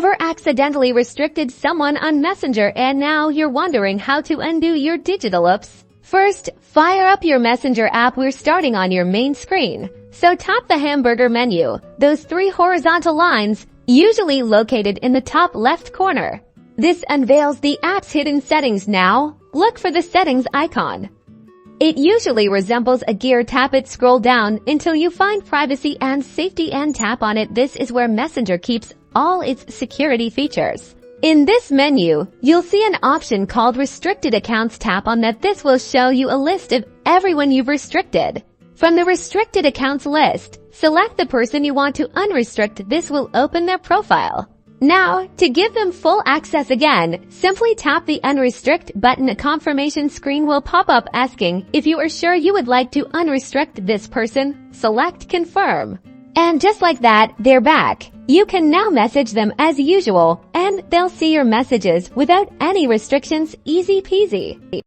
Ever accidentally restricted someone on Messenger and now you're wondering how to undo your digital oops? First, fire up your Messenger app. We're starting on your main screen. So tap the hamburger menu, those 3 horizontal lines, usually located in the top left corner. This unveils the app's hidden settings. Now, look for the settings icon. It usually resembles a gear. Tap it, scroll down until you find privacy and safety and tap on it. This is where Messenger keeps all its security features. In this menu, you'll see an option called Restricted Accounts. Tap on that. This will show you a list of everyone you've restricted. From the Restricted Accounts list, select the person you want to unrestrict. This will open their profile. Now, to give them full access again, simply tap the Unrestrict button. A confirmation screen will pop up asking if you are sure you would like to unrestrict this person. Select Confirm. And just like that, they're back. You can now message them as usual, and they'll see your messages without any restrictions. Easy peasy.